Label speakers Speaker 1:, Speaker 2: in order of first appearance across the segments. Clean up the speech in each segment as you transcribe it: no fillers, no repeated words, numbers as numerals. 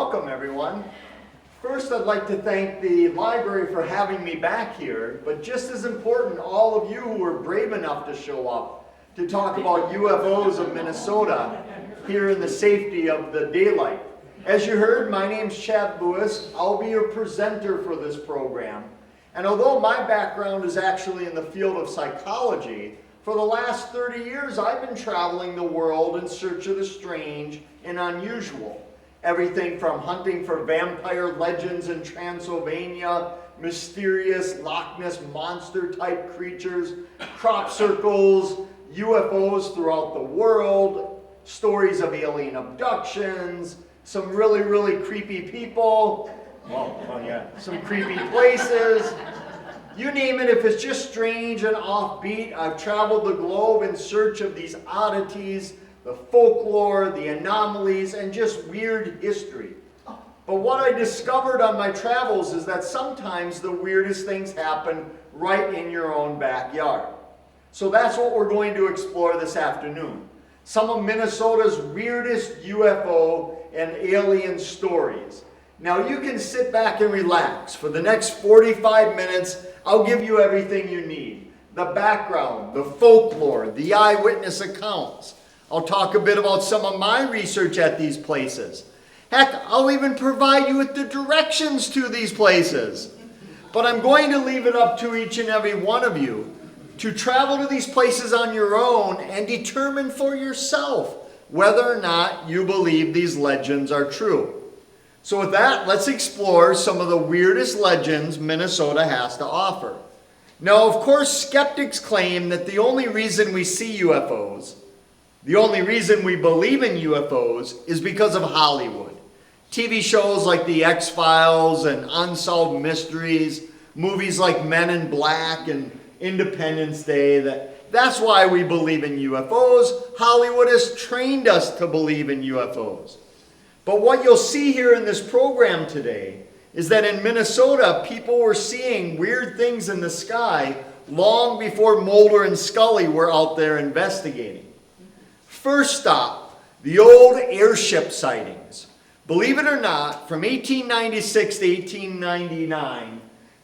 Speaker 1: welcome everyone. First, I'd like to thank the library for having me back here, but just as important, all of you who were brave enough to show up to talk about UFOs of Minnesota here in the safety of the daylight. As you heard, my name's Chad Lewis. I'll be your presenter for this program. And although my background is actually in the field of psychology, for the last 30 years I've been traveling the world in search of the strange and unusual. Everything from hunting for vampire legends in Transylvania, mysterious Loch Ness monster type creatures, crop circles, UFOs throughout the world, stories of alien abductions, some really creepy people, some creepy places. You name it, if it's just strange and offbeat, I've traveled the globe in search of these oddities, the folklore, the anomalies, and just weird history. But what I discovered on my travels is that sometimes the weirdest things happen right in your own backyard. So that's what we're going to explore this afternoon. Some of Minnesota's weirdest UFO and alien stories. Now you can sit back and relax. For the next 45 minutes, I'll give you everything you need. The background, the folklore, the eyewitness accounts. I'll talk a bit about some of my research at these places. Heck, I'll even provide you with the directions to these places. But I'm going to leave it up to each and every one of you to travel to these places on your own and determine for yourself whether or not you believe these legends are true. So with that, let's explore some of the weirdest legends Minnesota has to offer. Now, of course, skeptics claim that the only reason we see UFOs, the only reason we believe in UFOs, is because of Hollywood. TV shows like The X-Files and Unsolved Mysteries, movies like Men in Black and Independence Day, that's why we believe in UFOs. Hollywood has trained us to believe in UFOs. But what you'll see here in this program today is that in Minnesota, people were seeing weird things in the sky long before Mulder and Scully were out there investigating. First stop, the old airship sightings. Believe it or not, from 1896 to 1899,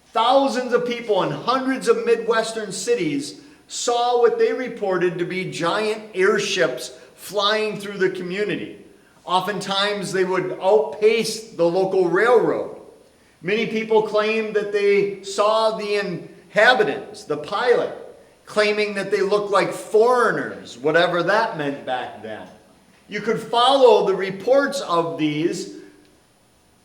Speaker 1: thousands of people in hundreds of Midwestern cities saw what they reported to be giant airships flying through the community. Oftentimes they would outpace the local railroad. Many people claimed that they saw the inhabitants, the pilot, claiming that they looked like foreigners, whatever that meant back then. You could follow the reports of these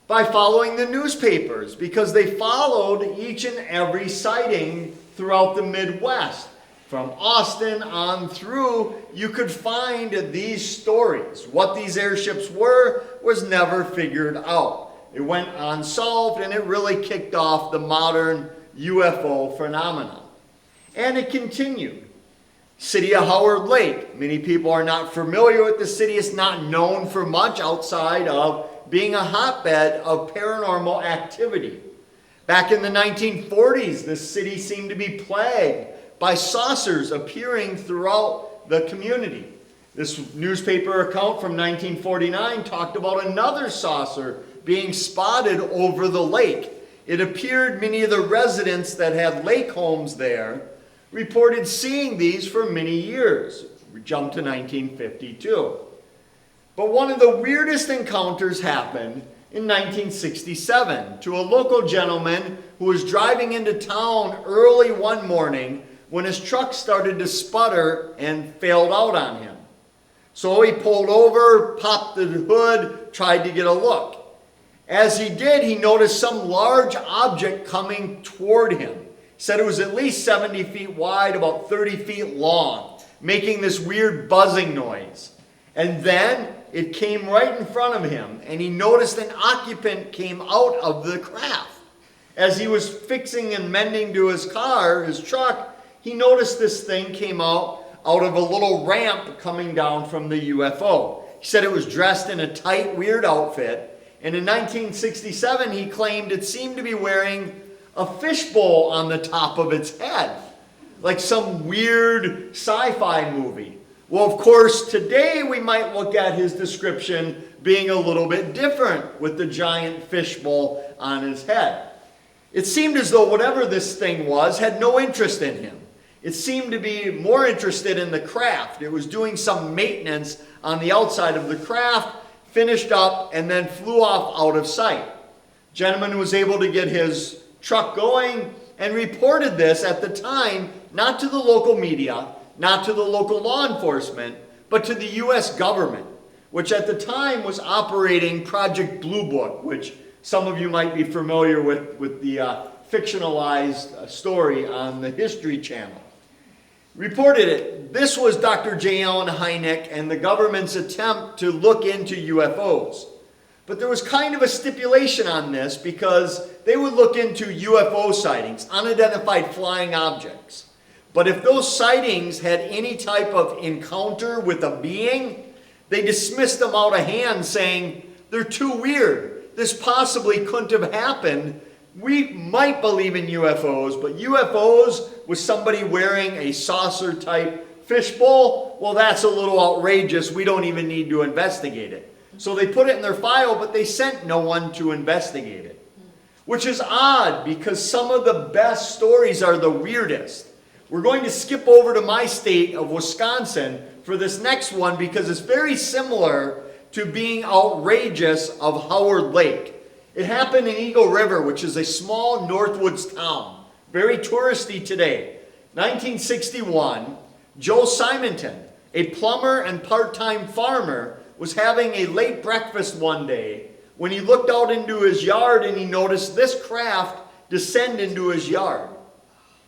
Speaker 1: by following the newspapers because they followed each and every sighting throughout the Midwest. From Austin on through, you could find these stories. What these airships were was never figured out. It went unsolved, and it really kicked off the modern UFO phenomenon. And it continued. City of Howard Lake. Many people are not familiar with the city. It's not known for much outside of being a hotbed of paranormal activity. Back in the 1940s, this city seemed to be plagued by saucers appearing throughout the community. This newspaper account from 1949 talked about another saucer being spotted over the lake. It appeared many of the residents that had lake homes there reported seeing these for many years. We jump to 1952. But one of the weirdest encounters happened in 1967 to a local gentleman who was driving into town early one morning when his truck started to sputter and failed out on him. So he pulled over, popped the hood, tried to get a look. As he did, he noticed some large object coming toward him. He said it was at least 70 feet wide, about 30 feet long, making this weird buzzing noise. And then it came right in front of him, and he noticed an occupant came out of the craft. As he was fixing and mending to his car, his truck, he noticed this thing came out of a little ramp coming down from the UFO. He said it was dressed in a tight, weird outfit. And in 1967, he claimed it seemed to be wearing a fishbowl on the top of its head, like some weird sci-fi movie. Well, of course, today we might look at his description being a little bit different with the giant fishbowl on his head. It seemed as though whatever this thing was had no interest in him. It seemed to be more interested in the craft. It was doing some maintenance on the outside of the craft, finished up, and then flew off out of sight. Gentleman was able to get his truck going and reported this at the time, not to the local media, not to the local law enforcement, but to the U.S. government, which at the time was operating Project Blue Book, which some of you might be familiar with the fictionalized story on the History Channel. Reported it. This was Dr. J. Allen Hynek and the government's attempt to look into UFOs. But there was kind of a stipulation on this because they would look into UFO sightings, unidentified flying objects. But if those sightings had any type of encounter with a being, they dismissed them out of hand saying, they're too weird. This possibly couldn't have happened. We might believe in UFOs, but UFOs with somebody wearing a saucer-type fishbowl, well, that's a little outrageous. We don't even need to investigate it. So they put it in their file, but they sent no one to investigate it. Which is odd, because some of the best stories are the weirdest. We're going to skip over to my state of Wisconsin for this next one, because it's very similar to being outrageous of Howard Lake. It happened in Eagle River, which is a small Northwoods town, very touristy today. 1961, Joe Simonton, a plumber and part-time farmer, was having a late breakfast one day when he looked out into his yard and he noticed this craft descend into his yard.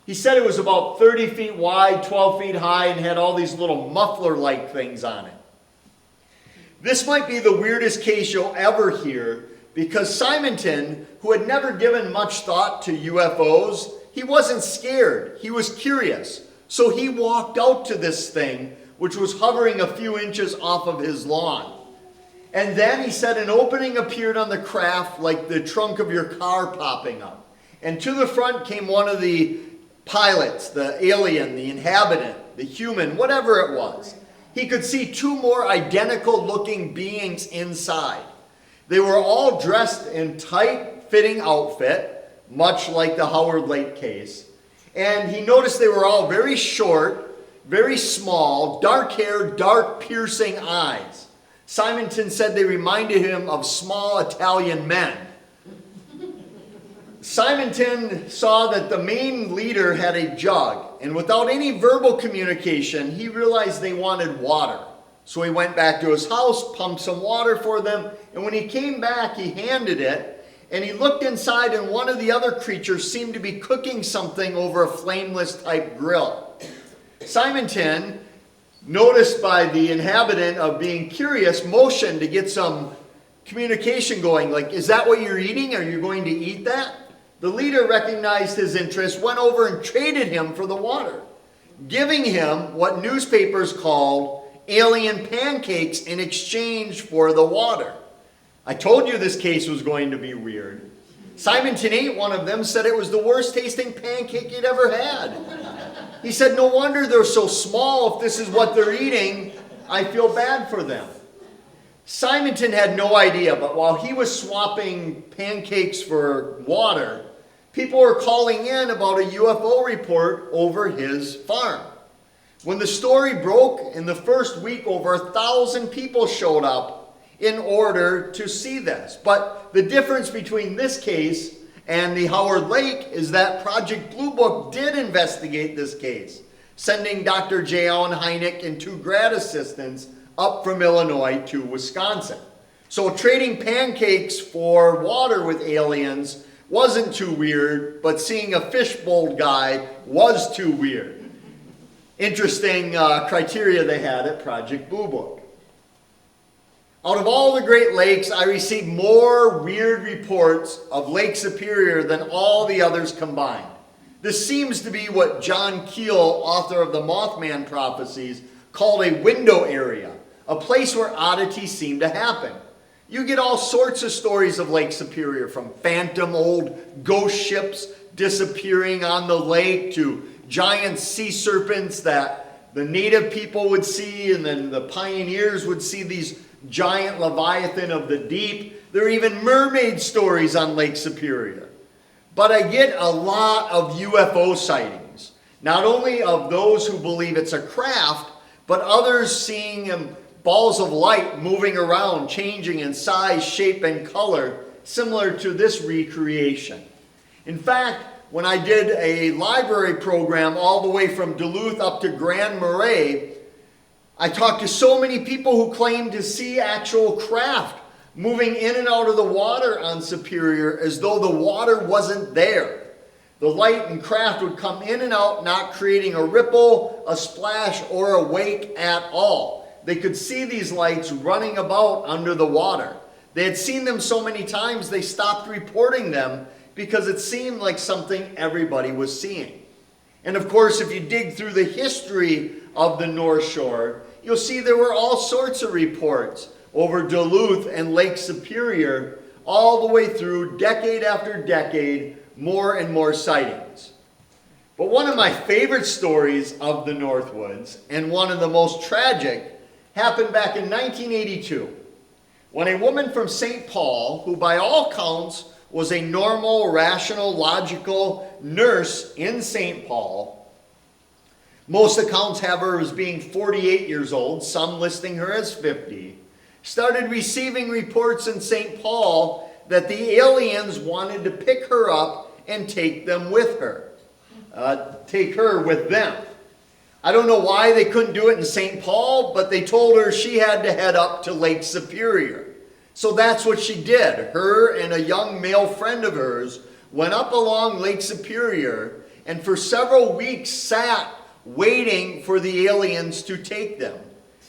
Speaker 1: He said it was about 30 feet wide, 12 feet high, and had all these little muffler-like things on it. This might be the weirdest case you'll ever hear, because Simonton, who had never given much thought to UFOs, he wasn't scared. He was curious. So he walked out to this thing, which was hovering a few inches off of his lawn. And then he said an opening appeared on the craft like the trunk of your car popping up. And to the front came one of the pilots, the alien, the inhabitant, the human, whatever it was. He could see two more identical looking beings inside. They were all dressed in tight-fitting outfit, much like the Howard Lake case. And he noticed they were all very short, very small, dark hair, dark piercing eyes. Simonton said they reminded him of small Italian men. Simonton saw that the main leader had a jug, and without any verbal communication, he realized they wanted water. So he went back to his house, pumped some water for them, and when he came back, he handed it, and he looked inside, and one of the other creatures seemed to be cooking something over a flameless type grill. Simonton, noticed by the inhabitant of being curious, motioned to get some communication going, like, is that what you're eating? Are you going to eat that? The leader recognized his interest, went over and traded him for the water, giving him what newspapers called alien pancakes in exchange for the water. I told you this case was going to be weird. Simonton ate one of them, said it was the worst tasting pancake he'd ever had. He said, no wonder they're so small. If this is what they're eating, I feel bad for them. Simonton had no idea, but while he was swapping pancakes for water, people were calling in about a UFO report over his farm. When the story broke, in the first week, over 1,000 people showed up in order to see this. But the difference between this case and the Howard Lake is that Project Blue Book did investigate this case, sending Dr. J. Allen Hynek and 2 grad assistants up from Illinois to Wisconsin. So trading pancakes for water with aliens wasn't too weird, but seeing a fishbowl guy was too weird. Interesting criteria they had at Project Blue Book. Out of all the Great Lakes, I received more weird reports of Lake Superior than all the others combined. This seems to be what John Keel, author of the Mothman Prophecies, called a window area, a place where oddities seem to happen. You get all sorts of stories of Lake Superior, from phantom old ghost ships disappearing on the lake to giant sea serpents that the native people would see, and then the pioneers would see these giant leviathan of the deep. There are even mermaid stories on Lake Superior. But I get a lot of UFO sightings, not only of those who believe it's a craft, but others seeing balls of light moving around, changing in size, shape, and color, similar to this recreation. In fact, when I did a library program all the way from Duluth up to Grand Marais, I talked to so many people who claimed to see actual craft moving in and out of the water on Superior as though the water wasn't there. The light and craft would come in and out, not creating a ripple, a splash, or a wake at all. They could see these lights running about under the water. They had seen them so many times they stopped reporting them because it seemed like something everybody was seeing. And of course, if you dig through the history of the North Shore, you'll see there were all sorts of reports over Duluth and Lake Superior, all the way through, decade after decade, more and more sightings. But one of my favorite stories of the Northwoods, and one of the most tragic, happened back in 1982, when a woman from St. Paul, who by all counts was a normal, rational, logical nurse in St. Paul, most accounts have her as being 48 years old, some listing her as 50, started receiving reports in St. Paul that the aliens wanted to pick her up and take them with her. Take her with them. I don't know why they couldn't do it in St. Paul, but they told her she had to head up to Lake Superior. So that's what she did. Her and a young male friend of hers went up along Lake Superior and for several weeks sat waiting for the aliens to take them.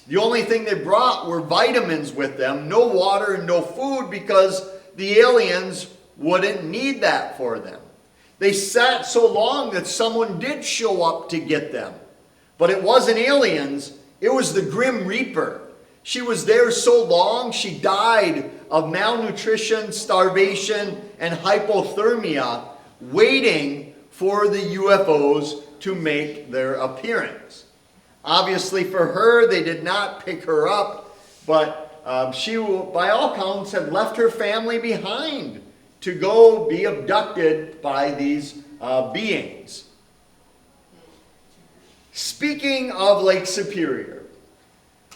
Speaker 1: The only thing they brought were vitamins with them, no water and no food, because the aliens wouldn't need that for them. They sat so long that someone did show up to get them. But it wasn't aliens, it was the Grim Reaper. She was there so long, she died of malnutrition, starvation, and hypothermia, waiting for the UFOs to make their appearance. Obviously for her, they did not pick her up, but she, by all counts, had left her family behind to go be abducted by these beings. Speaking of Lake Superior,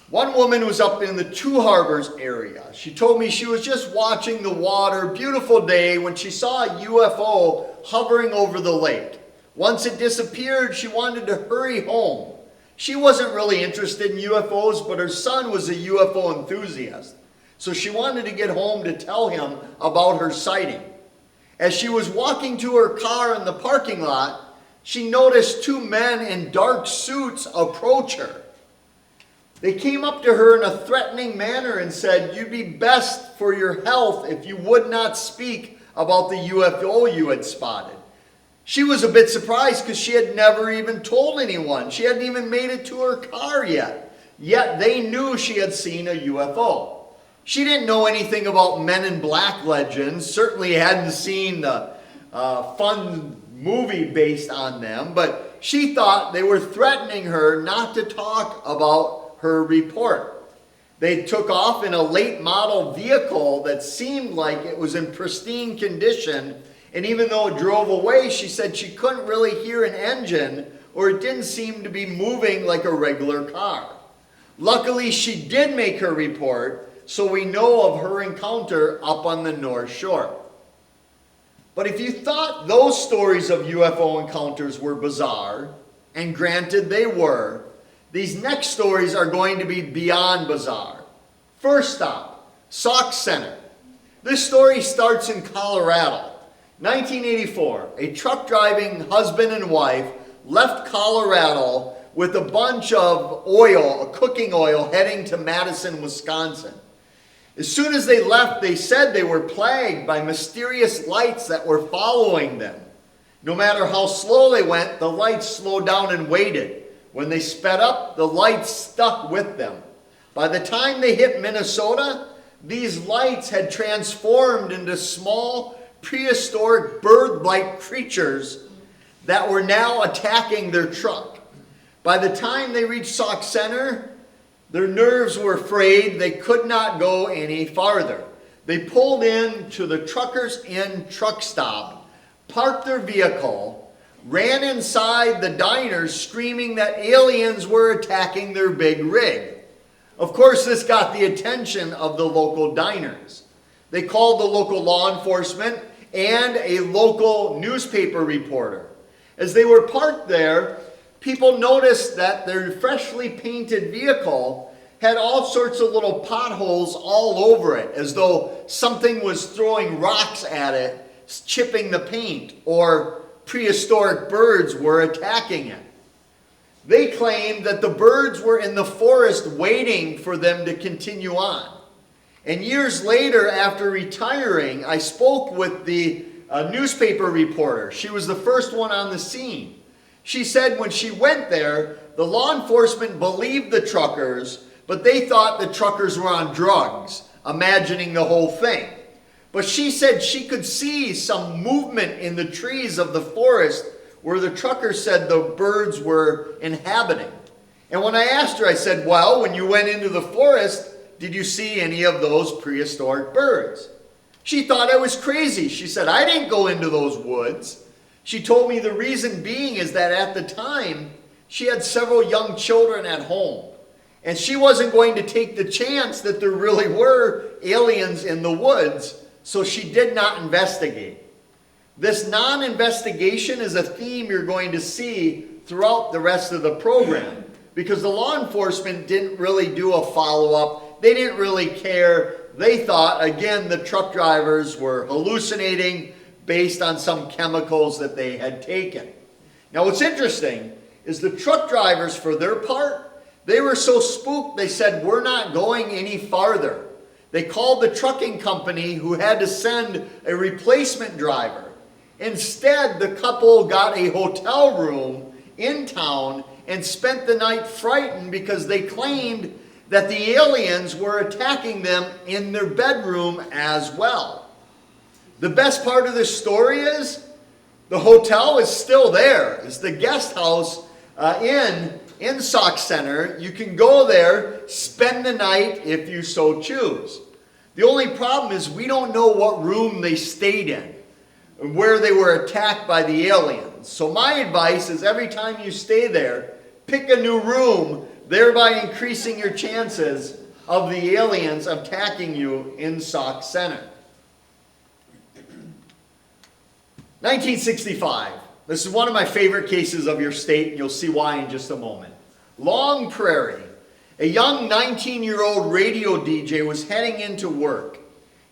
Speaker 1: one woman was up in the Two Harbors area. She told me she was just watching the water, beautiful day, when she saw a UFO hovering over the lake. Once it disappeared, she wanted to hurry home. She wasn't really interested in UFOs, but her son was a UFO enthusiast. So she wanted to get home to tell him about her sighting. As she was walking to her car in the parking lot, she noticed two men in dark suits approach her. They came up to her in a threatening manner and said, "You'd be best for your health if you would not speak about the UFO you had spotted." She was a bit surprised because she had never even told anyone. She hadn't even made it to her car yet. Yet they knew she had seen a UFO. She didn't know anything about Men in Black legends, certainly hadn't seen the fun movie based on them, but she thought they were threatening her not to talk about her report. They took off in a late model vehicle that seemed like it was in pristine condition, and even though it drove away, she said she couldn't really hear an engine, or it didn't seem to be moving like a regular car. Luckily, she did make her report, so we know of her encounter up on the North Shore. But if you thought those stories of UFO encounters were bizarre, and granted they were, these next stories are going to be beyond bizarre. First stop, Sauk Center. This story starts in Colorado. 1984, a truck driving husband and wife left Colorado with a bunch of oil, cooking oil, heading to Madison, Wisconsin. As soon as they left, they said they were plagued by mysterious lights that were following them. No matter how slow they went, the lights slowed down and waited. When they sped up, the lights stuck with them. By the time they hit Minnesota, these lights had transformed into small, prehistoric bird-like creatures that were now attacking their truck. By the time they reached Sauk Center, Their nerves were frayed. They could not go any farther. They pulled in to the Truckers Inn truck stop, parked their vehicle, ran inside the diners screaming that aliens were attacking their big rig. Of course, this got the attention of the local diners. They called the local law enforcement and a local newspaper reporter. As they were parked there, people noticed that their freshly painted vehicle had all sorts of little potholes all over it, as though something was throwing rocks at it, chipping the paint, or prehistoric birds were attacking it. They claimed that the birds were in the forest waiting for them to continue on. And years later, after retiring, I spoke with the newspaper reporter. She was the first one on the scene. She said when she went there, the law enforcement believed the truckers, but they thought the truckers were on drugs, imagining the whole thing. But she said she could see some movement in the trees of the forest where the truckers said the birds were inhabiting. And when I asked her, I said, well, when you went into the forest, did you see any of those prehistoric birds? She thought I was crazy. She said, I didn't go into those woods. She told me the reason being is that at the time, she had several young children at home. And she wasn't going to take the chance that there really were aliens in the woods, so she did not investigate. This non-investigation is a theme you're going to see throughout the rest of the program, because the law enforcement didn't really do a follow-up. They didn't really care. They thought, again, the truck drivers were hallucinating based on some chemicals that they had taken. Now, what's interesting is the truck drivers, for their part, they were so spooked, they said, we're not going any farther. They called the trucking company, who had to send a replacement driver. Instead, the couple got a hotel room in town and spent the night frightened because they claimed that the aliens were attacking them in their bedroom as well. The best part of this story is the hotel is still there. It's the guest house in Sauk Center. You can go there, spend the night if you so choose. The only problem is we don't know what room they stayed in, where they were attacked by the aliens. So my advice is every time you stay there, pick a new room, thereby increasing your chances of the aliens attacking you in Sauk Center. 1965. This is one of my favorite cases of your state, and you'll see why in just a moment. Long Prairie. A young 19-year-old radio DJ was heading into work.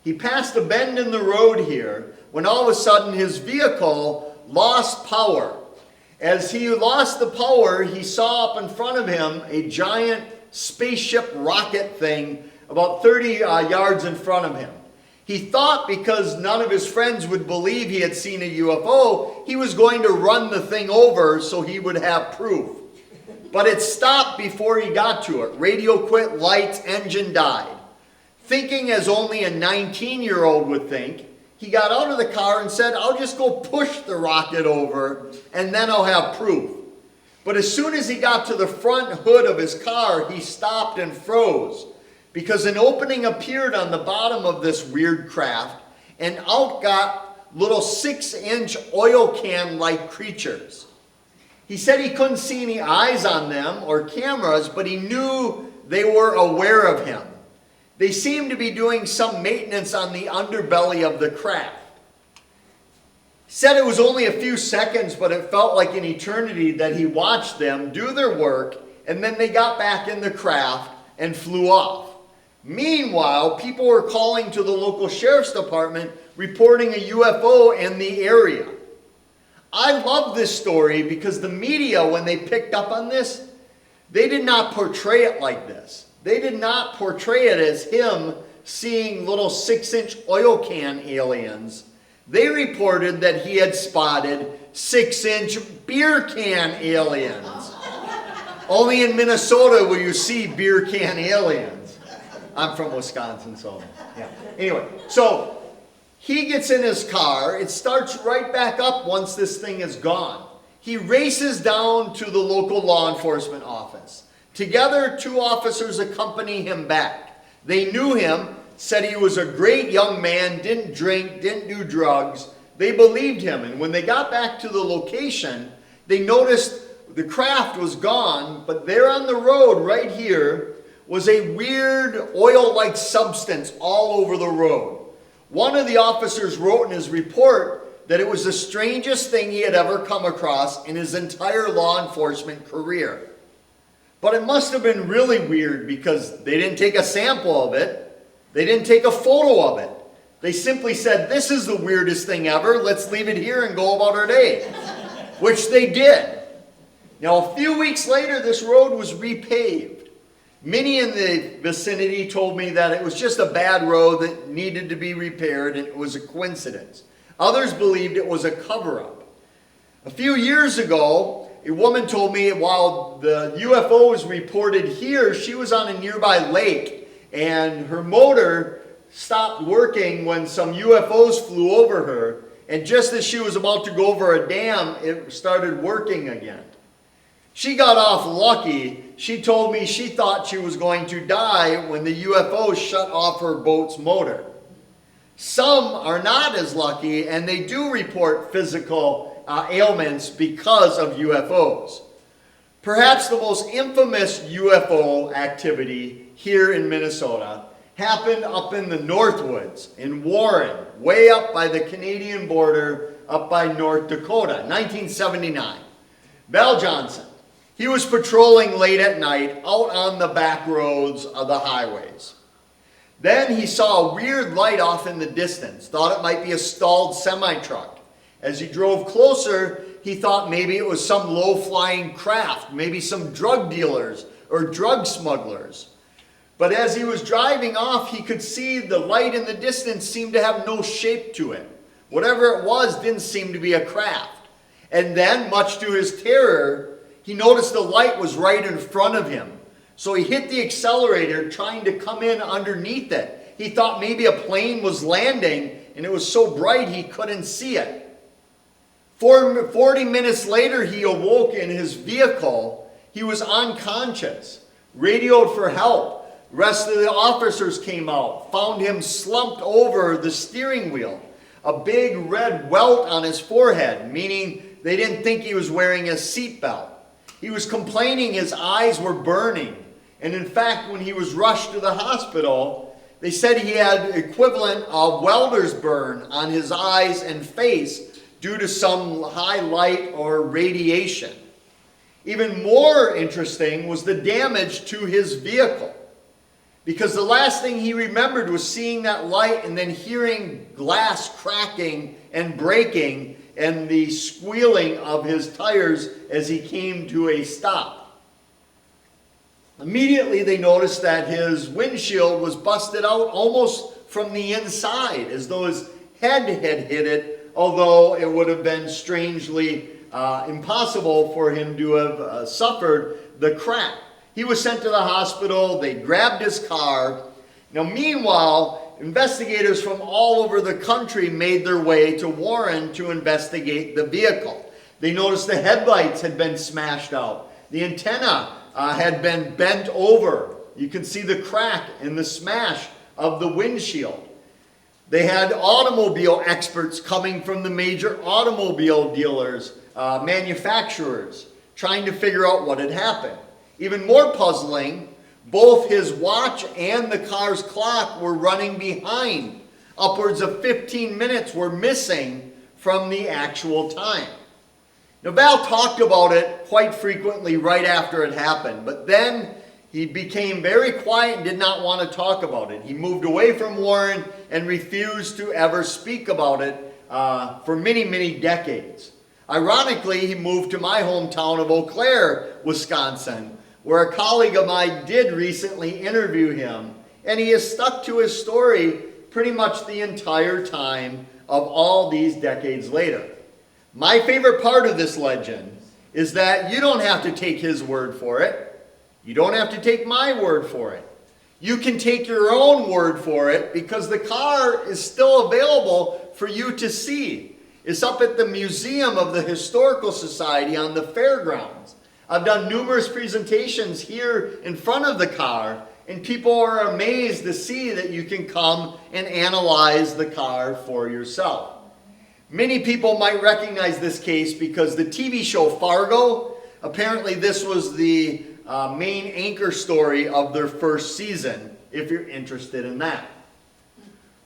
Speaker 1: He passed a bend in the road here when all of a sudden his vehicle lost power. As he lost the power, he saw up in front of him a giant spaceship rocket thing about 30 yards in front of him. He thought because none of his friends would believe he had seen a UFO, he was going to run the thing over so he would have proof. But it stopped before he got to it. Radio quit, lights, engine died. Thinking as only a 19-year-old would think, he got out of the car and said, I'll just go push the rocket over and then I'll have proof. But as soon as he got to the front hood of his car, he stopped and froze because an opening appeared on the bottom of this weird craft and out got little 6-inch oil can-like creatures. He said he couldn't see any eyes on them or cameras, but he knew they were aware of him. They seemed to be doing some maintenance on the underbelly of the craft. He said it was only a few seconds, but it felt like an eternity that he watched them do their work, and then they got back in the craft and flew off. Meanwhile, people were calling to the local sheriff's department reporting a UFO in the area. I love this story because the media, when they picked up on this, they did not portray it like this. They did not portray it as him seeing little 6-inch oil can aliens. They reported that he had spotted 6-inch beer can aliens. Only in Minnesota will you see beer can aliens. I'm from Wisconsin, so yeah. Anyway, so he gets in his car. It starts right back up once this thing is gone. He races down to the local law enforcement office. Together, 2 officers accompany him back. They knew him, said he was a great young man, didn't drink, didn't do drugs. They believed him, and when they got back to the location, they noticed the craft was gone, but there on the road right here was a weird oil-like substance all over the road. One of the officers wrote in his report that it was the strangest thing he had ever come across in his entire law enforcement career. But it must have been really weird because they didn't take a sample of it. They didn't take a photo of it. They simply said, "This is the weirdest thing ever. Let's leave it here and go about our day." Which they did. Now, a few weeks later, this road was repaved. Many in the vicinity told me that it was just a bad road that needed to be repaired and it was a coincidence. Others believed it was a cover-up. A few years ago, a woman told me while the UFO was reported here, she was on a nearby lake and her motor stopped working when some UFOs flew over her, and just as she was about to go over a dam, it started working again. She got off lucky. She told me she thought she was going to die when the UFO shut off her boat's motor. Some are not as lucky, and they do report physical ailments because of UFOs. Perhaps the most infamous UFO activity here in Minnesota happened up in the Northwoods in Warren, way up by the Canadian border, up by North Dakota, 1979. Val Johnson, he was patrolling late at night out on the back roads of the highways. Then he saw a weird light off in the distance, thought it might be a stalled semi-truck. As he drove closer, he thought maybe it was some low-flying craft, maybe some drug dealers or drug smugglers. But as he was driving off, he could see the light in the distance seemed to have no shape to it. Whatever it was didn't seem to be a craft. And then, much to his terror, he noticed the light was right in front of him. So he hit the accelerator, trying to come in underneath it. He thought maybe a plane was landing, and it was so bright he couldn't see it. 40 minutes later, he awoke in his vehicle. He was unconscious, radioed for help. The rest of the officers came out, found him slumped over the steering wheel, a big red welt on his forehead, meaning they didn't think he was wearing a seatbelt. He was complaining his eyes were burning. And in fact, when he was rushed to the hospital, they said he had equivalent of welder's burn on his eyes and face due to some high light or radiation. Even more interesting was the damage to his vehicle, because the last thing he remembered was seeing that light and then hearing glass cracking and breaking and the squealing of his tires as he came to a stop. Immediately they noticed that his windshield was busted out almost from the inside, as though his head had hit it, although it would have been strangely impossible for him to have suffered the crack. He was sent to the hospital. They grabbed his car. Now, meanwhile, investigators from all over the country made their way to Warren to investigate the vehicle. They noticed the headlights had been smashed out. The antenna had been bent over. You can see the crack in the smash of the windshield. They had automobile experts coming from the major automobile dealers, manufacturers, trying to figure out what had happened. Even more puzzling, both his watch and the car's clock were running behind. Upwards of 15 minutes were missing from the actual time. Now, Val talked about it quite frequently right after it happened, but then he became very quiet and did not want to talk about it. He moved away from Warren and refused to ever speak about it for many, many decades. Ironically, he moved to my hometown of Eau Claire, Wisconsin, where a colleague of mine did recently interview him, and he has stuck to his story pretty much the entire time of all these decades later. My favorite part of this legend is that you don't have to take his word for it. You don't have to take my word for it. You can take your own word for it, because the car is still available for you to see. It's up at the Museum of the Historical Society on the fairgrounds. I've done numerous presentations here in front of the car, and people are amazed to see that you can come and analyze the car for yourself. Many people might recognize this case because the TV show Fargo, apparently this was the main anchor story of their first season, if you're interested in that.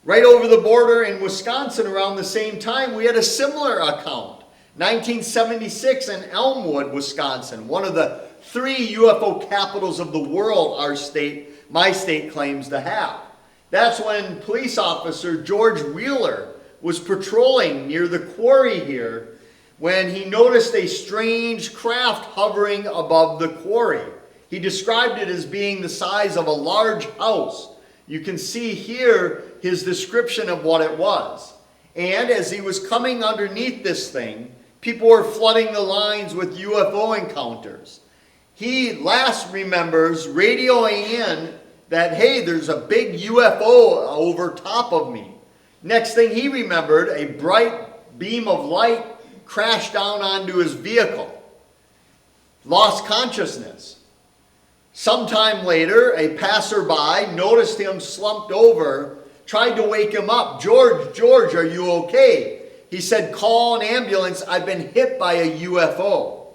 Speaker 1: Right over the border in Wisconsin around the same time, we had a similar account. 1976 in Elmwood, Wisconsin, one of the 3 UFO capitals of the world my state claims to have. That's when police officer George Wheeler was patrolling near the quarry here when he noticed a strange craft hovering above the quarry. He described it as being the size of a large house. You can see here his description of what it was. And as he was coming underneath this thing, people were flooding the lines with UFO encounters. He last remembers radioing in that, hey, there's a big UFO over top of me. Next thing he remembered, a bright beam of light crashed down onto his vehicle. Lost consciousness. Sometime later, a passerby noticed him slumped over, tried to wake him up. George, are you okay? He said, call an ambulance. I've been hit by a UFO.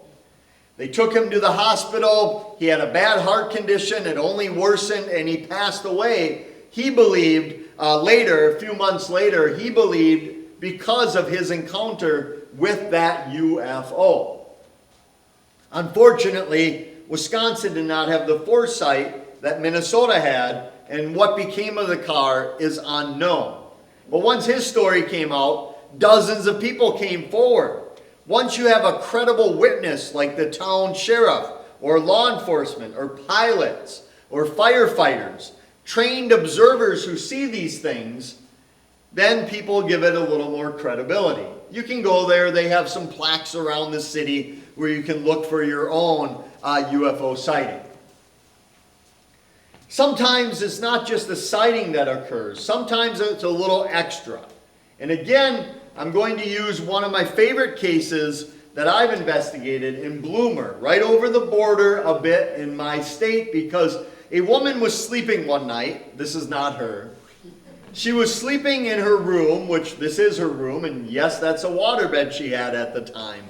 Speaker 1: They took him to the hospital. He had a bad heart condition. It only worsened and he passed away. He believed a few months later, he believed because of his encounter with that UFO. Unfortunately, Wisconsin did not have the foresight that Minnesota had, and what became of the car is unknown. But once his story came out, dozens of people came forward. Once you have a credible witness like the town sheriff or law enforcement or pilots or firefighters, trained observers who see these things, then people give it a little more credibility. You can go there. They have some plaques around the city where you can look for your own UFO sighting. Sometimes it's not just a sighting that occurs. Sometimes it's a little extra. And again, I'm going to use one of my favorite cases that I've investigated in Bloomer, right over the border a bit in my state, because a woman was sleeping one night. This is not her. She was sleeping in her room, which this is her room, and yes, that's a waterbed she had at the time.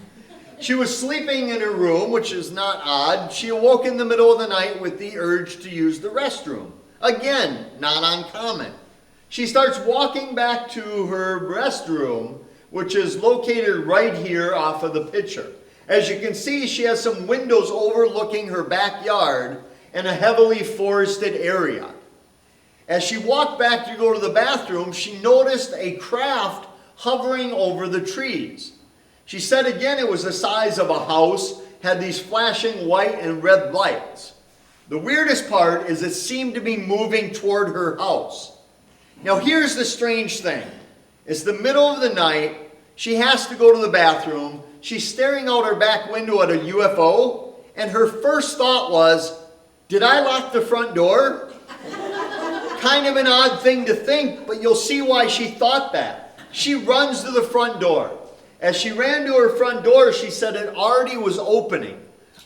Speaker 1: She was sleeping in her room, which is not odd. She awoke in the middle of the night with the urge to use the restroom. Again, not uncommon. She starts walking back to her restroom, which is located right here off of the picture. As you can see, she has some windows overlooking her backyard and a heavily forested area. As she walked back to go to the bathroom, she noticed a craft hovering over the trees. She said again it was the size of a house, had these flashing white and red lights. The weirdest part is it seemed to be moving toward her house. Now here's the strange thing. It's the middle of the night. She has to go to the bathroom. She's staring out her back window at a UFO, and her first thought was, did I lock the front door? Kind of an odd thing to think, but you'll see why she thought that. She runs to the front door. As she ran to her front door, she said it already was opening.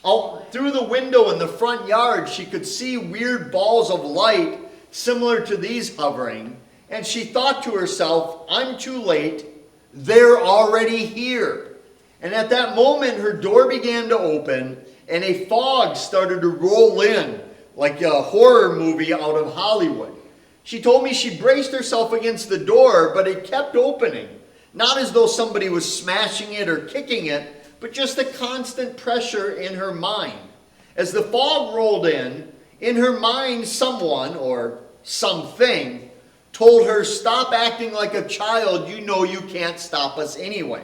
Speaker 1: Out through the window in the front yard, she could see weird balls of light similar to these hovering, and she thought to herself, I'm too late. They're already here. And at that moment, her door began to open, and a fog started to roll in like a horror movie out of Hollywood. She told me she braced herself against the door, but it kept opening. Not as though somebody was smashing it or kicking it, but just a constant pressure in her mind. As the fog rolled in her mind someone or something told her, stop acting like a child, you know you can't stop us anyway.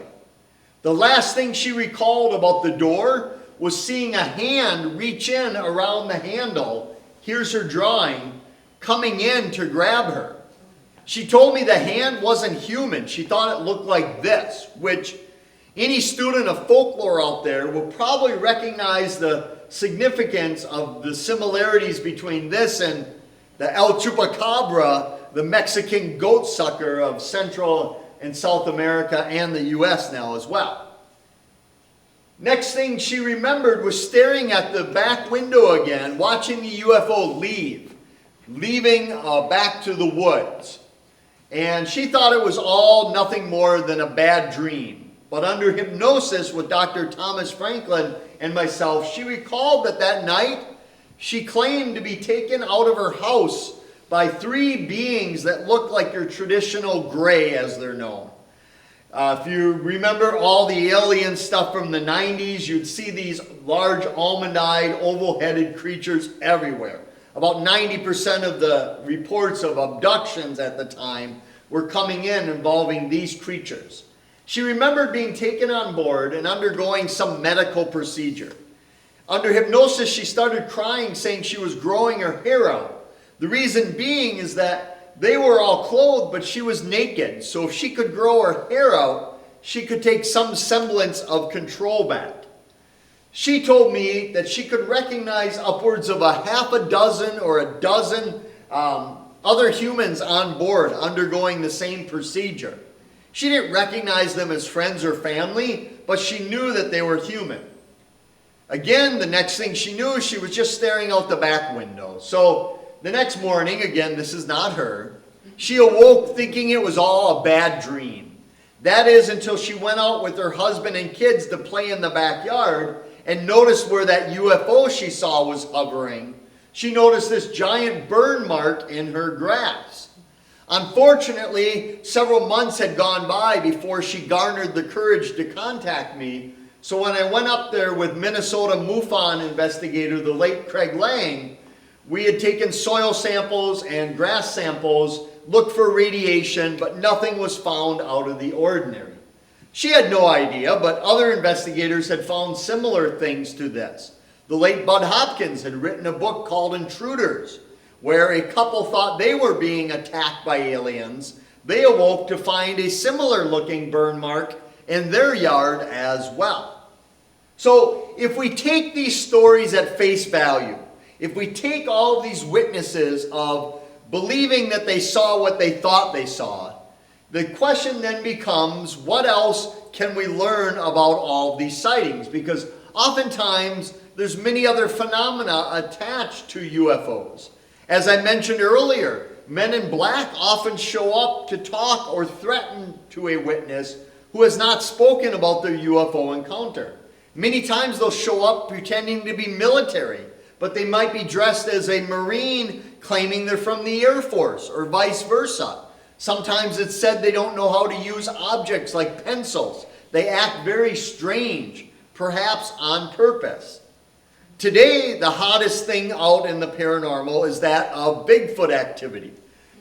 Speaker 1: The last thing she recalled about the door was seeing a hand reach in around the handle, here's her drawing, coming in to grab her. She told me the hand wasn't human. She thought it looked like this, which any student of folklore out there will probably recognize the significance of the similarities between this and the El Chupacabra, the Mexican goat sucker of Central and South America and the U.S. now as well. Next thing she remembered was staring at the back window again, watching the UFO leaving back to the woods. And she thought it was all nothing more than a bad dream. But under hypnosis with Dr. Thomas Franklin and myself, she recalled that night she claimed to be taken out of her house by 3 beings that looked like your traditional gray, as they're known. If you remember all the alien stuff from the 90s, you'd see these large almond-eyed, oval-headed creatures everywhere. About 90% of the reports of abductions at the time were coming in involving these creatures. She remembered being taken on board and undergoing some medical procedure. Under hypnosis, she started crying, saying she was growing her hair out. The reason being is that they were all clothed, but she was naked. So if she could grow her hair out, she could take some semblance of control back. She told me that she could recognize upwards of a half a dozen or a dozen other humans on board undergoing the same procedure. She didn't recognize them as friends or family, but she knew that they were human. Again, the next thing she knew, she was just staring out the back window. So the next morning, again, this is not her, she awoke thinking it was all a bad dream. That is, until she went out with her husband and kids to play in the backyard and noticed where that UFO she saw was hovering. She noticed this giant burn mark in her grass. Unfortunately, several months had gone by before she garnered the courage to contact me. So when I went up there with Minnesota MUFON investigator, the late Craig Lang, we had taken soil samples and grass samples, looked for radiation, but nothing was found out of the ordinary. She had no idea, but other investigators had found similar things to this. The late Bud Hopkins had written a book called Intruders, where a couple thought they were being attacked by aliens. They awoke to find a similar looking burn mark in their yard as well. So if we take these stories at face value, if we take all of these witnesses of believing that they saw what they thought they saw, the question then becomes, what else can we learn about all of these sightings? Because oftentimes there's many other phenomena attached to UFOs. As I mentioned earlier, men in black often show up to talk or threaten to a witness who has not spoken about their UFO encounter. Many times they'll show up pretending to be military, but they might be dressed as a Marine claiming they're from the Air Force, or vice versa. Sometimes it's said they don't know how to use objects like pencils. They act very strange, perhaps on purpose. Today, the hottest thing out in the paranormal is that of Bigfoot activity.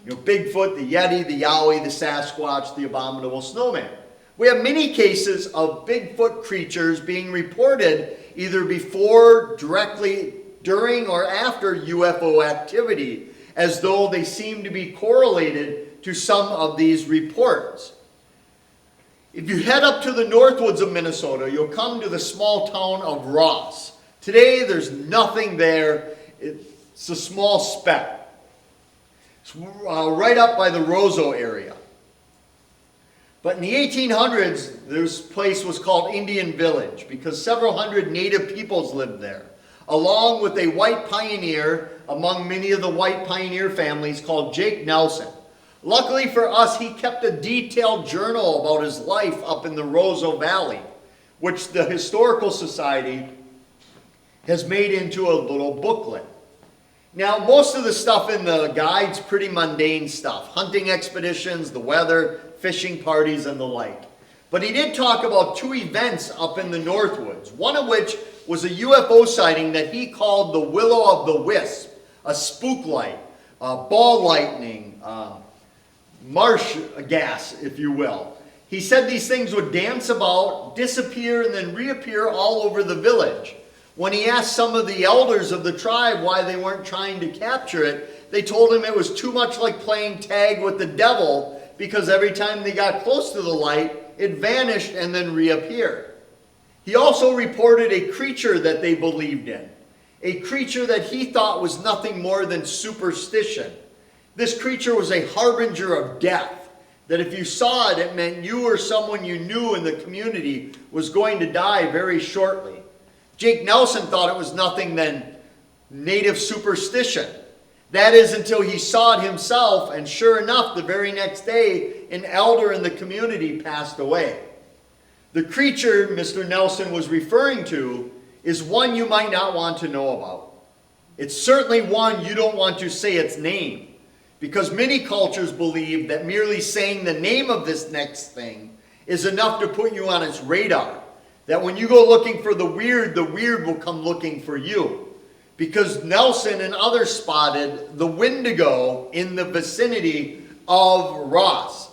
Speaker 1: Bigfoot, the Yeti, the Yowie, the Sasquatch, the abominable snowman. We have many cases of Bigfoot creatures being reported either before, directly, during, or after UFO activity, as though they seem to be correlated to some of these reports. If you head up to the northwoods of Minnesota, you'll come to the small town of Ross. Today, there's nothing there. It's a small speck. It's right up by the Roseau area. But in the 1800s, this place was called Indian Village because several hundred native peoples lived there, along with a white pioneer among many of the white pioneer families called Jake Nelson. Luckily for us, he kept a detailed journal about his life up in the Roseau Valley, which the Historical Society has made into a little booklet. Now, most of the stuff in the guide's pretty mundane stuff. Hunting expeditions, the weather, fishing parties, and the like. But he did talk about 2 events up in the Northwoods, one of which was a UFO sighting that he called the Willow of the Wisp, a spook light, ball lightning, marsh gas, if you will. He said these things would dance about, disappear, and then reappear all over the village. When he asked some of the elders of the tribe why they weren't trying to capture it, they told him it was too much like playing tag with the devil, because every time they got close to the light, it vanished and then reappeared. He also reported a creature that they believed in, a creature that he thought was nothing more than superstition. This creature was a harbinger of death. that if you saw it, it meant you or someone you knew in the community was going to die very shortly. Jake Nelson thought it was nothing than native superstition. That is until he saw it himself, and sure enough, the very next day, an elder in the community passed away. The creature Mr. Nelson was referring to is one you might not want to know about. It's certainly one you don't want to say its name, because many cultures believe that merely saying the name of this next thing is enough to put you on its radar. That when you go looking for the weird will come looking for you. Because Nelson and others spotted the windigo in the vicinity of Ross.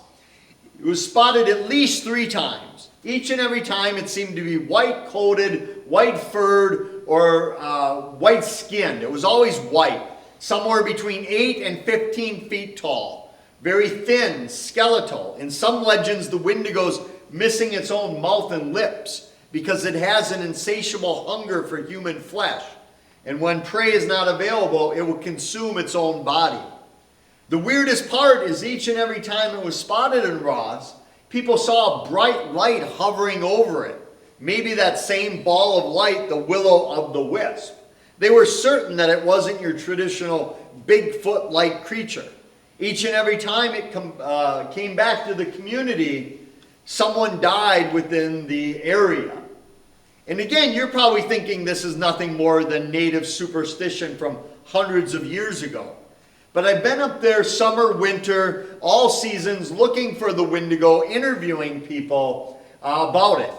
Speaker 1: It was spotted at least 3 times. Each and every time it seemed to be white-coated, white-furred, or white-skinned. It was always white, somewhere between 8 and 15 feet tall. Very thin, skeletal. In some legends, the windigo's missing its own mouth and lips because it has an insatiable hunger for human flesh. And when prey is not available, it will consume its own body. The weirdest part is each and every time it was spotted in Ross, people saw a bright light hovering over it. Maybe that same ball of light, the will-o'-the-wisp. They were certain that it wasn't your traditional Bigfoot-like creature. Each and every time it came back to the community, someone died within the area. And again, you're probably thinking this is nothing more than native superstition from hundreds of years ago. But I've been up there summer, winter, all seasons looking for the windigo, interviewing people about it.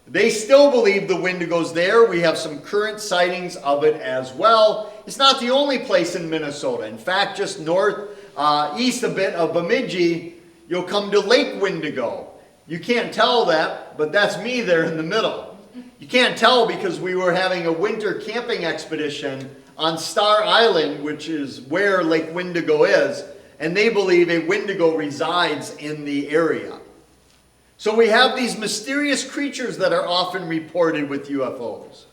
Speaker 1: They still believe the windigo's there. We have some current sightings of it as well. It's not the only place in Minnesota. In fact, just east a bit of Bemidji, you'll come to Lake Windigo. You can't tell that, but that's me there in the middle. You can't tell because we were having a winter camping expedition on Star Island, which is where Lake Windigo is, and they believe a windigo resides in the area. So we have these mysterious creatures that are often reported with UFOs.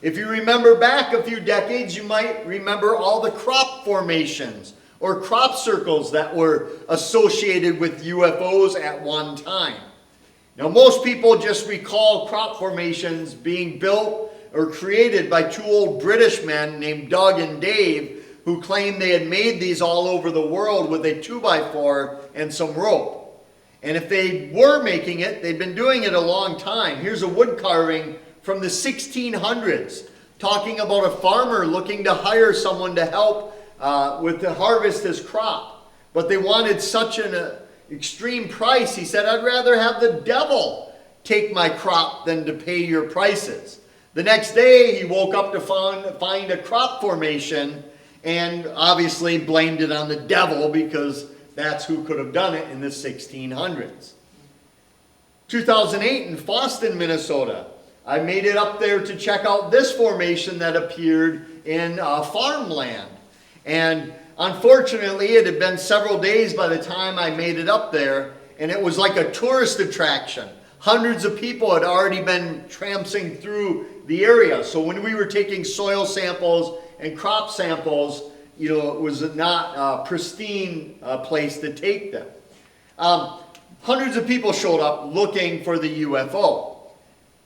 Speaker 1: If you remember back a few decades, you might remember all the crop formations or crop circles that were associated with UFOs at one time. Now, most people just recall crop formations being built or created by 2 old British men named Doug and Dave, who claimed they had made these all over the world with a 2x4 and some rope. And if they were making it, they'd been doing it a long time. Here's a wood carving from the 1600s, talking about a farmer looking to hire someone to help to harvest his crop. But they wanted such an extreme price, he said, I'd rather have the devil take my crop than to pay your prices. The next day, he woke up to find a crop formation and obviously blamed it on the devil because that's who could have done it in the 1600s. 2008 in Boston, Minnesota. I made it up there to check out this formation that appeared in farmland. And unfortunately, it had been several days by the time I made it up there, and it was like a tourist attraction. Hundreds of people had already been tramping through the area. So when we were taking soil samples and crop samples, it was not a pristine place to take them. Hundreds of people showed up looking for the UFO.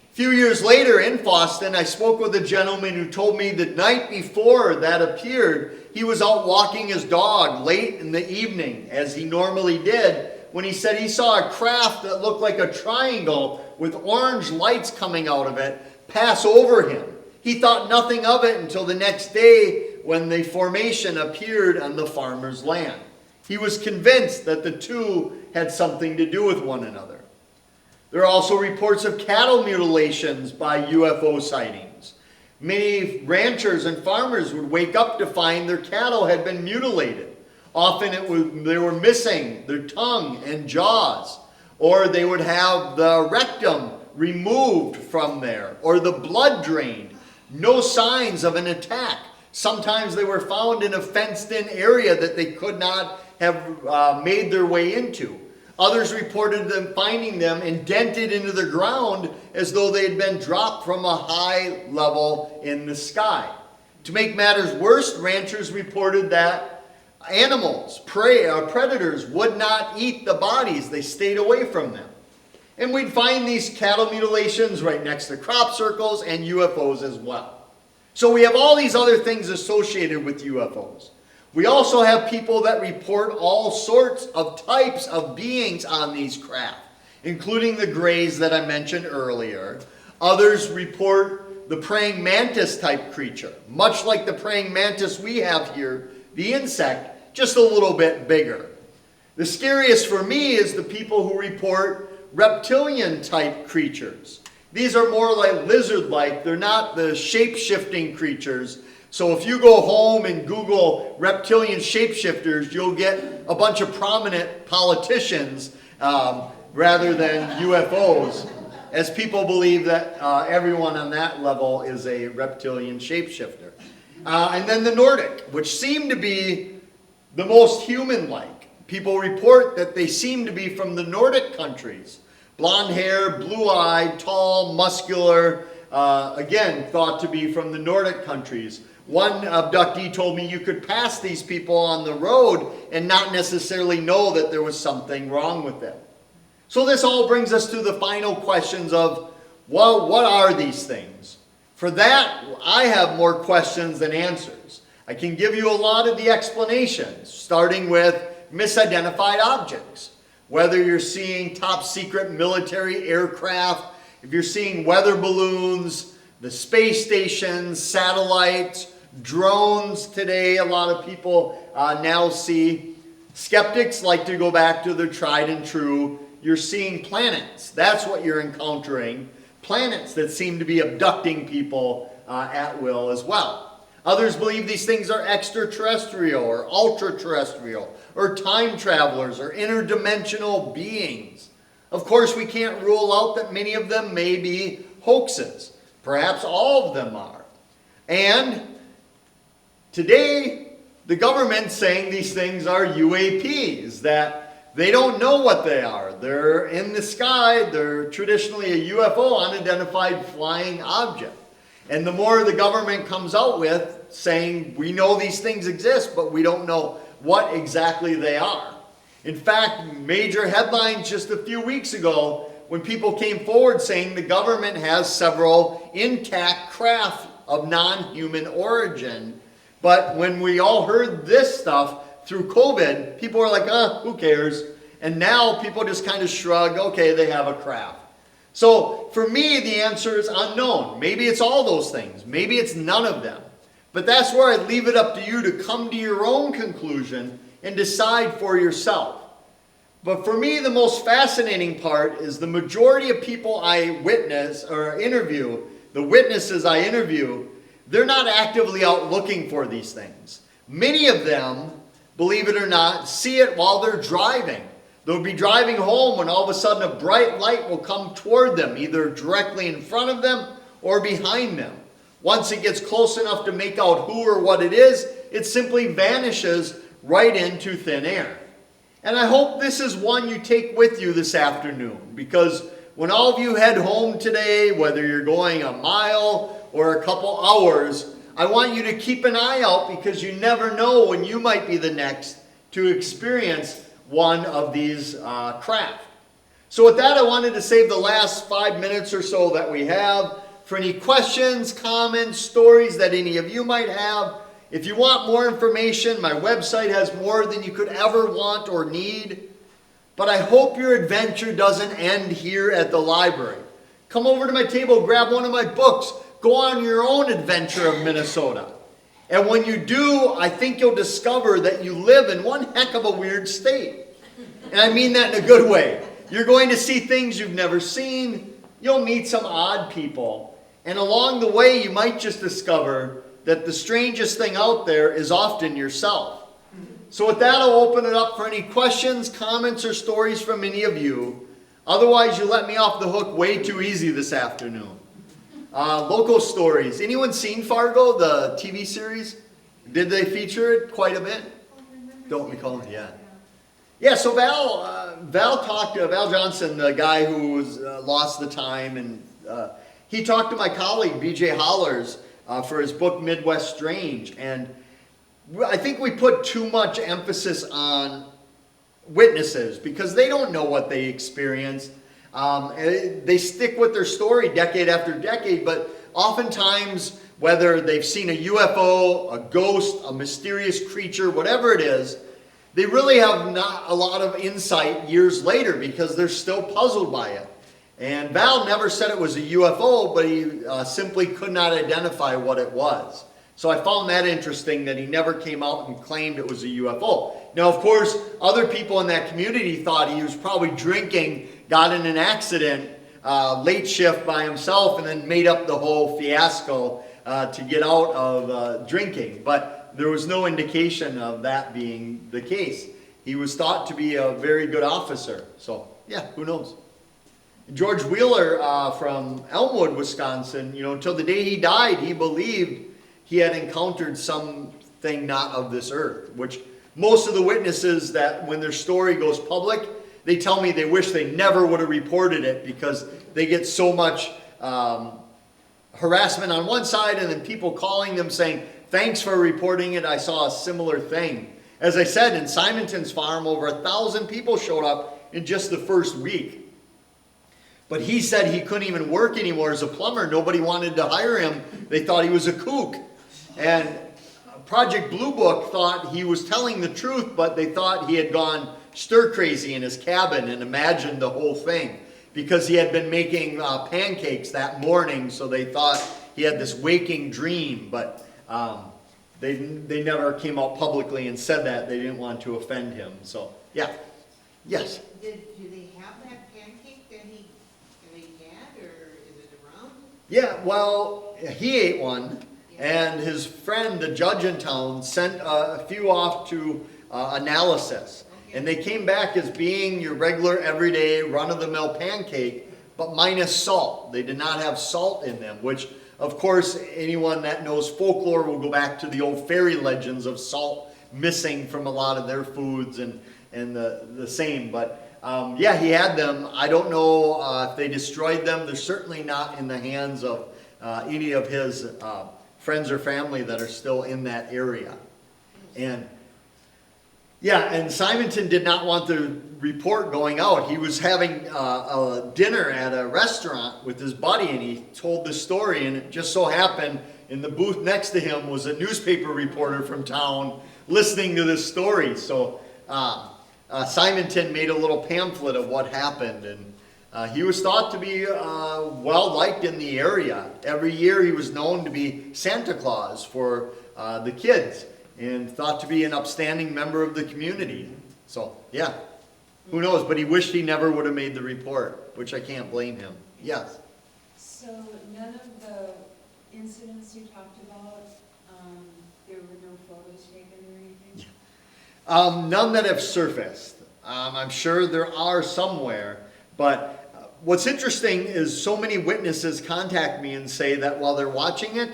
Speaker 1: A few years later in Boston, I spoke with a gentleman who told me the night before that appeared, he was out walking his dog late in the evening, as he normally did, when he said he saw a craft that looked like a triangle with orange lights coming out of it pass over him. He thought nothing of it until the next day when the formation appeared on the farmer's land. He was convinced that the two had something to do with one another. There are also reports of cattle mutilations by UFO sightings. Many ranchers and farmers would wake up to find their cattle had been mutilated. Often they were missing their tongue and jaws, or they would have the rectum removed from there, or the blood drained. No signs of an attack. Sometimes they were found in a fenced-in area that they could not have made their way into. Others reported them finding them indented into the ground as though they had been dropped from a high level in the sky. To make matters worse, ranchers reported that Animals, prey, or predators would not eat the bodies. They stayed away from them. And we'd find these cattle mutilations right next to crop circles and UFOs as well. So we have all these other things associated with UFOs. We also have people that report all sorts of types of beings on these craft, including the grays that I mentioned earlier. Others report the praying mantis type creature, much like the praying mantis we have here, the insect, just a little bit bigger. The scariest for me is the people who report reptilian type creatures. These are more like lizard-like. They're not the shape-shifting creatures. So if you go home and Google reptilian shapeshifters, you'll get a bunch of prominent politicians rather than UFOs, as people believe that everyone on that level is a reptilian shapeshifter. And then the Nordic, which seem to be the most human-like. People report that they seem to be from the Nordic countries. Blonde hair, blue-eyed, tall, muscular, again, thought to be from the Nordic countries. One abductee told me you could pass these people on the road and not necessarily know that there was something wrong with them. So this all brings us to the final questions of, well, what are these things? For that, I have more questions than answers. I can give you a lot of the explanations, starting with misidentified objects. Whether you're seeing top secret military aircraft, if you're seeing weather balloons, the space stations, satellites, drones today, a lot of people now see. Skeptics like to go back to their tried and true. You're seeing planets. That's what you're encountering. Planets that seem to be abducting people at will as well. Others believe these things are extraterrestrial or ultra-terrestrial or time travelers or interdimensional beings. Of course, we can't rule out that many of them may be hoaxes. Perhaps all of them are. And today, the government's saying these things are UAPs, that they don't know what they are. They're in the sky. They're traditionally a UFO, unidentified flying object. And the more the government comes out with saying, we know these things exist, but we don't know what exactly they are. In fact, major headlines just a few weeks ago when people came forward saying the government has several intact craft of non-human origin. But when we all heard this stuff through COVID, people were like, who cares? And now people just kind of shrug, okay, they have a craft. So for me, the answer is unknown. Maybe it's all those things. Maybe it's none of them. But that's where I leave it up to you to come to your own conclusion and decide for yourself. But for me, the most fascinating part is the majority of people I witness or interview, the witnesses I interview, they're not actively out looking for these things. Many of them, believe it or not, see it while they're driving. They'll be driving home when all of a sudden a bright light will come toward them, either directly in front of them or behind them. Once it gets close enough to make out who or what it is, it simply vanishes right into thin air. And I hope this is one you take with you this afternoon, because when all of you head home today, whether you're going a mile or a couple hours, I want you to keep an eye out, because you never know when you might be the next to experience one of these craft. So with that, I wanted to save the last 5 minutes or so that we have for any questions, comments, stories that any of you might have. If you want more information, my website has more than you could ever want or need. But I hope your adventure doesn't end here at the library. Come over to my table, grab one of my books, go on your own adventure of Minnesota. And when you do, I think you'll discover that you live in one heck of a weird state. And I mean that in a good way. You're going to see things you've never seen. You'll meet some odd people. And along the way, you might just discover that the strangest thing out there is often yourself. So with that, I'll open it up for any questions, comments, or stories from any of you. Otherwise, you let me off the hook way too easy this afternoon. Local stories. Anyone seen Fargo, the TV series? Did they feature it quite a bit? Don't recall it yet. Yeah, so Val Johnson, the guy who was lost the time, and he talked to my colleague, B.J. Hollers, for his book, Midwest Strange. And I think we put too much emphasis on witnesses because they don't know what they experienced. They stick with their story decade after decade, but oftentimes, whether they've seen a UFO, a ghost, a mysterious creature, whatever it is, they really have not a lot of insight years later because they're still puzzled by it. And Val never said it was a UFO, but he simply could not identify what it was. So I found that interesting that he never came out and claimed it was a UFO. Now, of course, other people in that community thought he was probably drinking, got in an accident, late shift by himself, and then made up the whole fiasco to get out of drinking. But there was no indication of that being the case. He was thought to be a very good officer. So, yeah, who knows? George Wheeler from Elmwood, Wisconsin, until the day he died, he believed he had encountered something not of this earth, which most of the witnesses that when their story goes public, they tell me they wish they never would have reported it because they get so much harassment on one side and then people calling them saying, thanks for reporting it, I saw a similar thing. As I said, in Simonton's farm, over 1,000 people showed up in just the first week. But he said he couldn't even work anymore as a plumber. Nobody wanted to hire him. They thought he was a kook. And Project Blue Book thought he was telling the truth, but they thought he had gone stir crazy in his cabin and imagined the whole thing because he had been making pancakes that morning, so they thought he had this waking dream, but they never came out publicly and said that. They didn't want to offend him. So, yeah. Yes?
Speaker 2: Do they have that pancake that he had, or is it around?
Speaker 1: Yeah, well, he ate one. And his friend, the judge in town, sent a few off to analysis. Okay. And they came back as being your regular, everyday, run-of-the-mill pancake, but minus salt. They did not have salt in them, which, of course, anyone that knows folklore will go back to the old fairy legends of salt missing from a lot of their foods and the same. But, yeah, he had them. I don't know if they destroyed them. They're certainly not in the hands of any of his friends or family that are still in that area. And yeah, and Simonton did not want the report going out. He was having a dinner at a restaurant with his buddy, and he told this story, and it just so happened in the booth next to him was a newspaper reporter from town listening to this story. So Simonton made a little pamphlet of what happened, and he was thought to be well-liked in the area. Every year he was known to be Santa Claus for the kids and thought to be an upstanding member of the community. So, yeah, who knows? But he wished he never would have made the report, which I can't blame him. Yes?
Speaker 3: So none of the incidents you talked about, there were no photos taken or anything?
Speaker 1: None that have surfaced. I'm sure there are somewhere, but what's interesting is so many witnesses contact me and say that while they're watching it,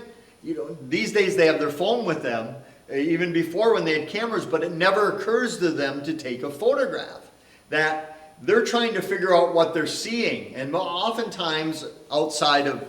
Speaker 1: these days they have their phone with them, even before when they had cameras, but it never occurs to them to take a photograph. That they're trying to figure out what they're seeing. And oftentimes, outside of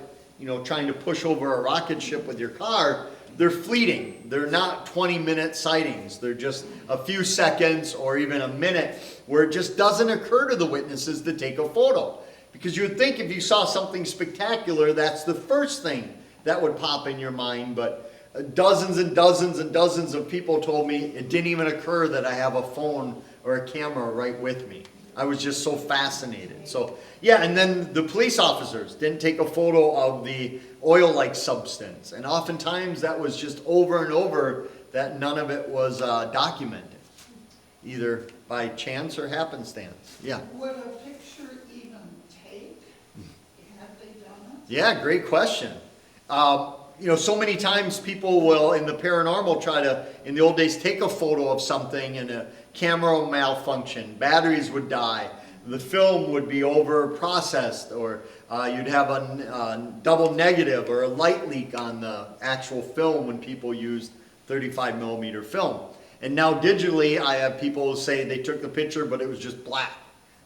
Speaker 1: trying to push over a rocket ship with your car, they're fleeting. They're not 20-minute sightings. They're just a few seconds or even a minute where it just doesn't occur to the witnesses to take a photo. Because you would think if you saw something spectacular, that's the first thing that would pop in your mind. But dozens and dozens and dozens of people told me it didn't even occur that I have a phone or a camera right with me. I was just so fascinated. So, yeah, and then the police officers didn't take a photo of the oil-like substance. And oftentimes that was just over and over that none of it was documented, either by chance or happenstance. Yeah.
Speaker 4: Would a picture even take? Have they done it?
Speaker 1: Yeah, great question. So many times people will, in the paranormal, try to, in the old days, take a photo of something and a camera will malfunction, batteries would die, the film would be over-processed, or you'd have a double negative or a light leak on the actual film when people used 35 millimeter film. And now digitally, I have people say they took the picture, but it was just black.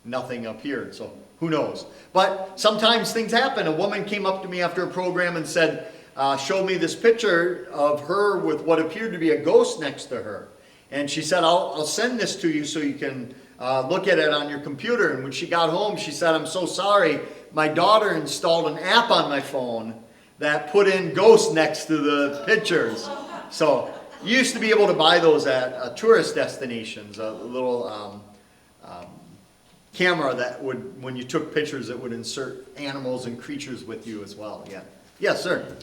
Speaker 1: Nothing appeared, so who knows. But sometimes things happen. A woman came up to me after a program and said, showed me this picture of her with what appeared to be a ghost next to her. And she said, I'll send this to you so you can look at it on your computer. And when she got home, she said, I'm so sorry. My daughter installed an app on my phone that put in ghosts next to the pictures. So you used to be able to buy those at tourist destinations, a little camera that would, when you took pictures, it would insert animals and creatures with you as well. Yeah. Yes, sir.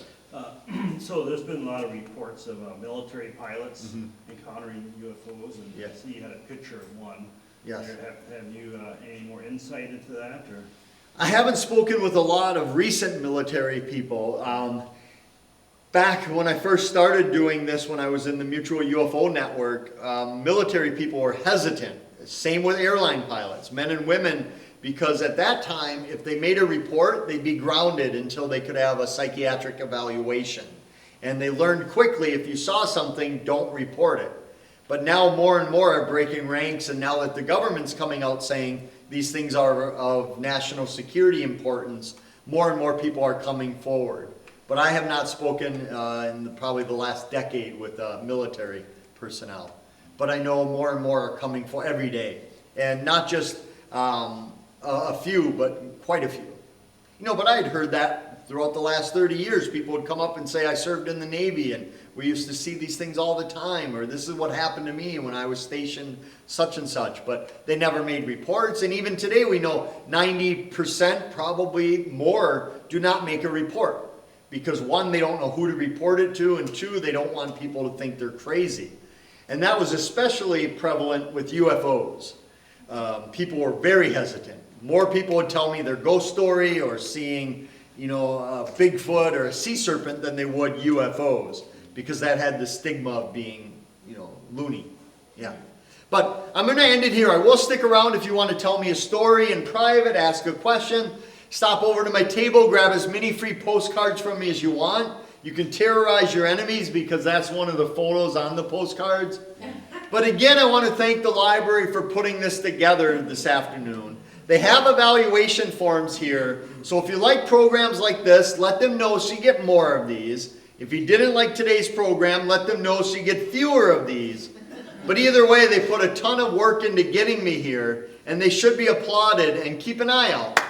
Speaker 5: So there's been a lot of reports of military pilots encountering UFOs, and
Speaker 1: Yes.
Speaker 5: I see you had a picture of one.
Speaker 1: Yes.
Speaker 5: Have you any more insight into that, or?
Speaker 1: I haven't spoken with a lot of recent military people. Back when I first started doing this, when I was in the Mutual UFO Network, military people were hesitant. Same with airline pilots, men and women, because at that time, if they made a report, they'd be grounded until they could have a psychiatric evaluation. And they learned quickly, if you saw something, don't report it. But now more and more are breaking ranks, and now that the government's coming out saying these things are of national security importance, more and more people are coming forward. But I have not spoken in probably the last decade with military personnel. But I know more and more are coming for every day. And not just a few, but quite a few. You know, but I had heard that throughout the last 30 years. People would come up and say, I served in the Navy, and we used to see these things all the time, or this is what happened to me when I was stationed such and such. But they never made reports, and even today we know 90%, probably more, do not make a report. Because one, they don't know who to report it to, and two, they don't want people to think they're crazy. And that was especially prevalent with UFOs. People were very hesitant. More people would tell me their ghost story or seeing, you know, a Bigfoot or a sea serpent than they would UFOs, because that had the stigma of being, you know, loony. Yeah. But I'm going to end it here. I will stick around if you want to tell me a story in private, ask a question. Stop over to my table, grab as many free postcards from me as you want. You can terrorize your enemies, because that's one of the photos on the postcards. But again, I want to thank the library for putting this together this afternoon. They have evaluation forms here, so if you like programs like this, let them know so you get more of these. If you didn't like today's program, let them know so you get fewer of these. But either way, they put a ton of work into getting me here, and they should be applauded, and keep an eye out.